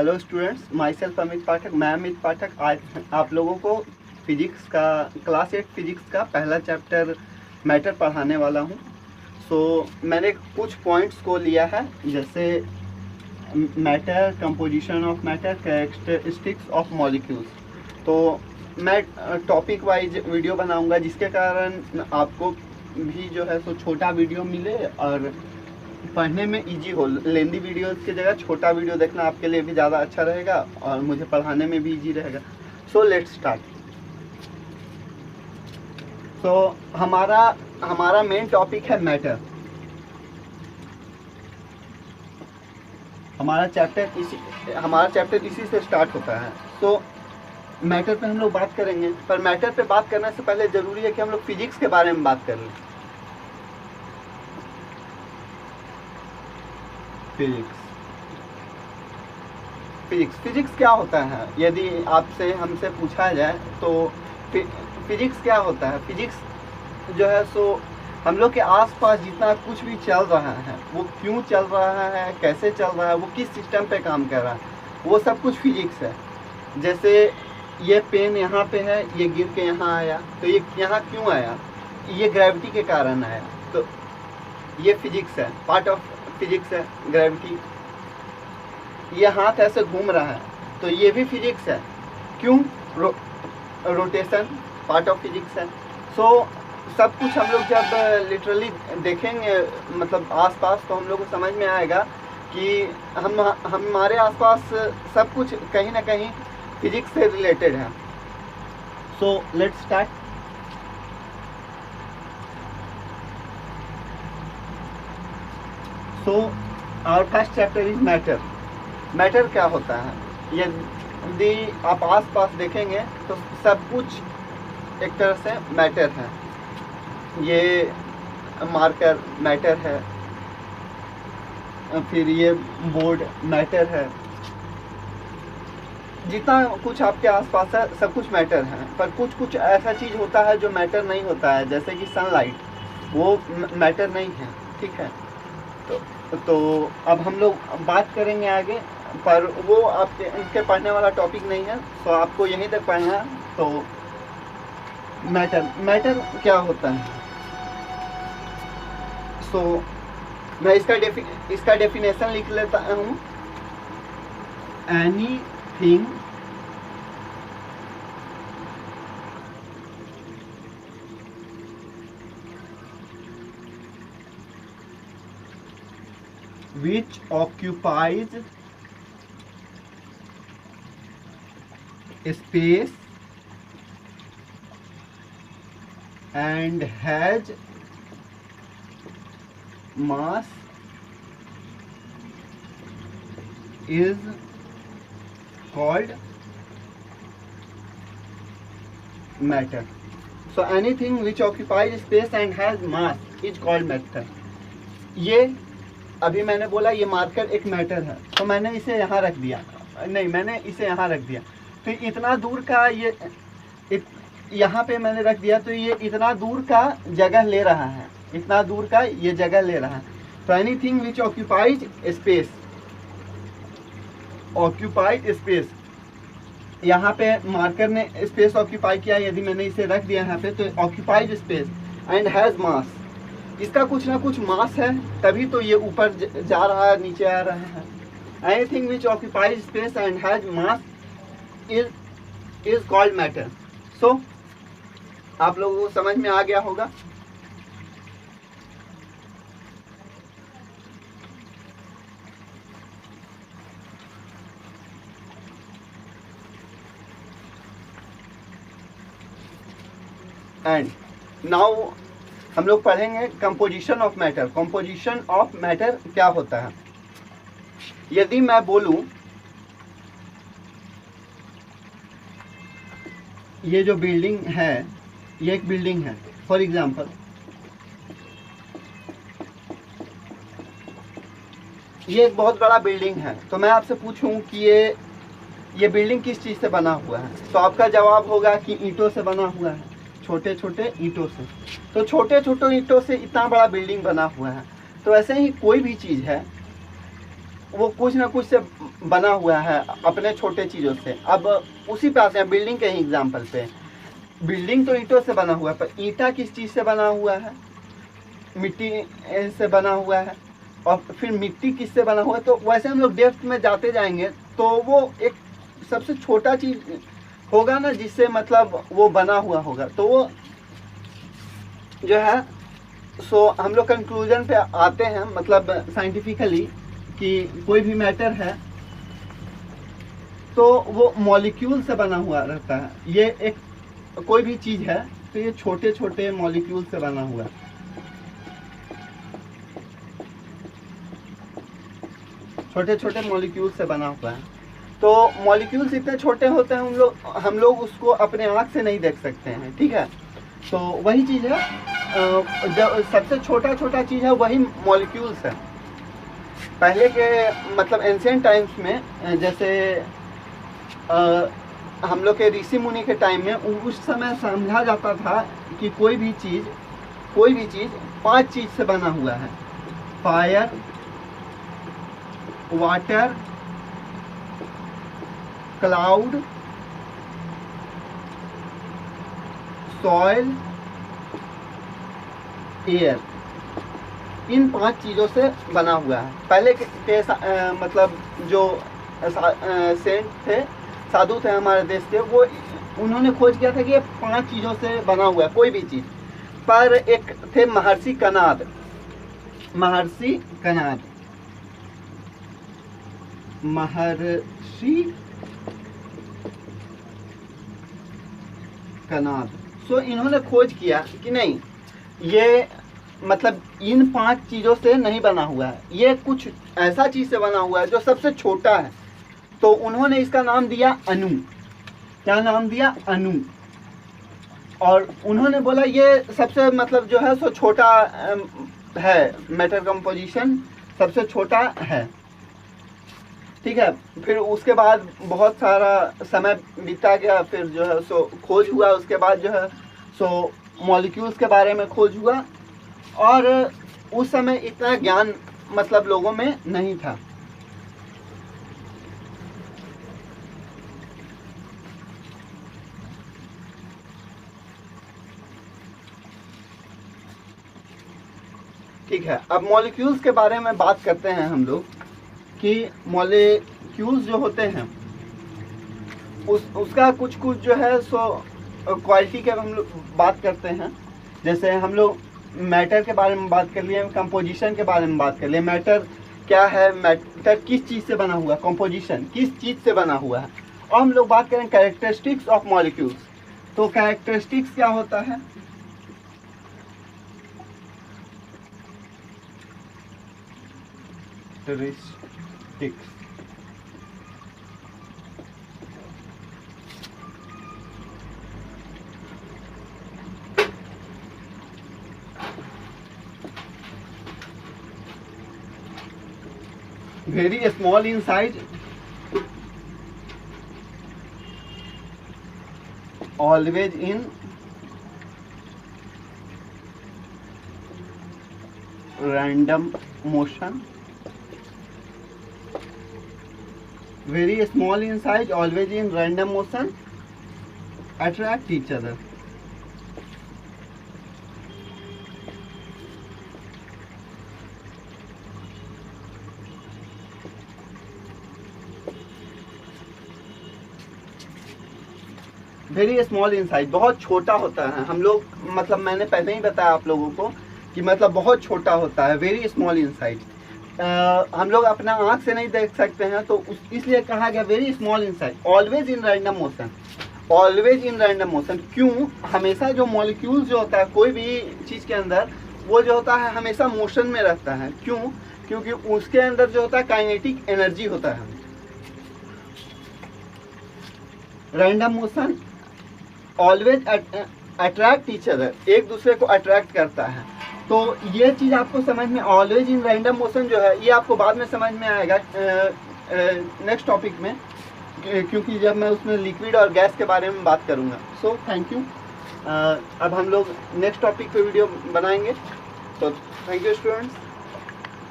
Hello students, myself Amit Pathak. मैं अमित पाठक आज आप लोगों को फिजिक्स का क्लास 8 फिजिक्स का पहला चैप्टर मैटर पढ़ाने वाला हूँ। मैंने कुछ पॉइंट्स को लिया है, जैसे matter, composition of matter, characteristics of molecules. तो मैं टॉपिक वाइज वीडियो बनाऊंगा, जिसके कारण आपको भी जो है सो छोटा वीडियो मिले और पढ़ने में इजी हो। लेंदी वीडियोस की जगह छोटा वीडियो देखना आपके लिए भी ज़्यादा अच्छा रहेगा और मुझे पढ़ाने में भी इजी रहेगा। सो लेट्स स्टार्ट। हमारा मेन टॉपिक है मैटर। हमारा चैप्टर इसी से स्टार्ट होता है। तो मैटर पे हम लोग बात करेंगे, पर मैटर पे बात करने से पहले ज़रूरी है कि हम लोग फिजिक्स के बारे में बात कर लें। फिजिक्स क्या होता है, यदि आपसे हमसे पूछा जाए तो फिजिक्स क्या होता है। फिजिक्स जो है सो हम लोग के आसपास जितना कुछ भी चल रहा है, वो क्यों चल रहा है, कैसे चल रहा है, वो किस सिस्टम पे काम कर रहा है, वो सब कुछ फिजिक्स है। जैसे ये पेन यहाँ पे है, ये गिर के यहाँ आया, तो ये यहाँ क्यों आया, ये ग्रेविटी के कारण आया। तो ये फिजिक्स है, पार्ट ऑफ फिजिक्स है ग्रेविटी। ये हाथ ऐसे घूम रहा है, तो ये भी फिजिक्स है। क्यों? रोटेशन पार्ट ऑफ फिजिक्स है। सब कुछ हम लोग जब लिटरली देखेंगे, मतलब आसपास, तो हम लोग को समझ में आएगा कि हमारे आसपास सब कुछ कहीं ना कहीं फिजिक्स से रिलेटेड है। So let's start. Our first chapter is matter. Matter क्या होता है? यदि आप आसपास देखेंगे तो सब कुछ एक तरह से मैटर है। ये मार्कर मैटर है, फिर ये बोर्ड मैटर है। जितना कुछ आपके आसपास है सब कुछ मैटर है, पर कुछ ऐसा चीज़ होता है जो मैटर नहीं होता है, जैसे कि सनलाइट, वो मैटर नहीं है। ठीक है, तो अब हम लोग बात करेंगे आगे, पर वो आपके इनके पढ़ने वाला टॉपिक नहीं है, तो आपको यहीं तक पढ़ना है। तो मैटर क्या होता है? मैं इसका डेफिनेशन लिख लेता हूँ। Anything which occupies space and has mass is called matter. So anything which occupies space and has mass is called matter. ये अभी मैंने बोला ये मार्कर एक मैटर है, तो मैंने इसे यहाँ रख दिया, नहीं मैंने इसे यहाँ रख दिया, तो इतना दूर का ये यहाँ पे मैंने रख दिया, तो ये इतना दूर का जगह ले रहा है, इतना दूर का ये जगह ले रहा है। तो एनीथिंग विच ऑक्यूपाइज स्पेस, यहाँ पे मार्कर ने स्पेस ऑक्यूपाई किया, यदि मैंने इसे रख दिया यहाँ पे, तो ऑक्यूपाइज स्पेस एंड हैज़ मास, इसका कुछ ना कुछ मास है, तभी तो ये ऊपर जा रहा है, नीचे आ रहा है। Anything which occupies space and has mass is called matter. So आप लोगों को समझ में आ गया होगा। एंड नाउ हम लोग पढ़ेंगे composition of matter. Composition of matter क्या होता है? यदि मैं बोलूं ये जो बिल्डिंग है, ये एक बिल्डिंग है, फॉर एग्जांपल ये एक बहुत बड़ा बिल्डिंग है, तो मैं आपसे पूछूं कि ये बिल्डिंग किस चीज़ से बना हुआ है, तो आपका जवाब होगा कि ईंटों से बना हुआ है, छोटे छोटे ईंटों से। तो छोटे छोटे ईंटों से इतना बड़ा बिल्डिंग बना हुआ है। तो ऐसे ही कोई भी चीज़ है, वो कुछ ना कुछ से बना हुआ है अपने छोटे चीज़ों से। अब उसी पे आते हैं बिल्डिंग के ही एग्जाम्पल पे। बिल्डिंग तो ईंटों से बना हुआ है, पर ईंटा किस चीज़ से बना हुआ है? मिट्टी से बना हुआ है। और फिर मिट्टी किससे बना हुआ है? तो वैसे हम लोग डेप्थ में जाते जाएंगे तो वो एक सबसे छोटा चीज़ होगा ना जिससे मतलब वो बना हुआ होगा। तो वो जो है सो हम लोग कंक्लूजन पे आते हैं मतलब साइंटिफिकली कि कोई भी मैटर है तो वो मॉलिक्यूल से बना हुआ रहता है। ये एक कोई भी चीज़ है तो ये छोटे छोटे मॉलिक्यूल से बना हुआ है। छोटे छोटे मॉलिक्यूल से बना हुआ है। तो मॉलिक्यूल्स इतने छोटे होते हैं हम लोग उसको अपने आँख से नहीं देख सकते हैं, ठीक है। तो वही चीज़ है, जो सबसे छोटा छोटा चीज़ है वही मॉलिक्यूल्स है। पहले के मतलब एंशिएंट टाइम्स में जैसे हम लोग के ऋषि मुनि के टाइम में उस समय समझा जाता था कि कोई भी चीज़ 5 चीज़ से बना हुआ है। Fire, water, cloud, soil, air. इन 5 चीज़ों से बना हुआ है। पहले के मतलब जो सेंट थे, साधु थे हमारे देश के, वो उन्होंने खोज किया था कि ये 5 चीज़ों से बना हुआ है कोई भी चीज़। पर एक थे महर्षि कनाद। महर्षि कनाद। सो इन्होंने खोज किया कि नहीं, ये मतलब इन 5 चीज़ों से नहीं बना हुआ है, ये कुछ ऐसा चीज़ से बना हुआ है जो सबसे छोटा है। तो उन्होंने इसका नाम दिया अणु। क्या नाम दिया? अणु। और उन्होंने बोला ये सबसे मतलब जो है सो छोटा है, मैटर कंपोजिशन सबसे छोटा है, ठीक है। फिर उसके बाद बहुत सारा समय बीता गया, फिर जो है सो खोज हुआ। उसके बाद जो है सो मॉलिक्यूल्स के बारे में खोज हुआ, और उस समय इतना ज्ञान मतलब लोगों में नहीं था। ठीक है, अब मॉलिक्यूल्स के बारे में बात करते हैं हम लोग कि मॉलिक्यूल्स जो होते हैं उसका कुछ जो है सो क्वालिटी के हम लोग बात करते हैं। जैसे हम लोग मैटर के बारे में बात कर लिए, कंपोजिशन के बारे में बात कर लिए। मैटर क्या है? मैटर किस चीज़ से बना हुआ है? कंपोजिशन किस चीज़ से बना हुआ है? और हम लोग बात करें कैरेक्टरिस्टिक्स ऑफ मॉलिक्यूल्स। तो कैरेक्टरिस्टिक्स क्या होता है? Characteristics very small in size, always in random motion. Very small in size, always in random motion, attract each other. Very small in size, बहुत छोटा होता है। हम लोग मतलब मैंने पहले ही बताया आप लोगों को कि मतलब बहुत छोटा होता है, वेरी स्मॉल इन साइज। हम लोग अपना आँख से नहीं देख सकते हैं, तो इसलिए कहा गया very small in size, always in random motion. Always in random motion क्यों? हमेशा जो मॉलिक्यूल्स जो होता है कोई भी चीज़ के अंदर, वो जो होता है हमेशा मोशन में रहता है। क्यों? क्योंकि उसके अंदर जो होता है काइनेटिक एनर्जी होता है। Random motion always attract each other, एक दूसरे को अट्रैक्ट करता है। तो ये चीज़ आपको समझ में, ऑलवेज इन रैंडम मोशन जो है ये आपको बाद में समझ में आएगा नेक्स्ट टॉपिक में, क्योंकि जब मैं उसमें लिक्विड और गैस के बारे में बात करूँगा। So thank you. अब हम लोग नेक्स्ट टॉपिक पे वीडियो बनाएंगे। तो थैंक यू स्टूडेंट्स।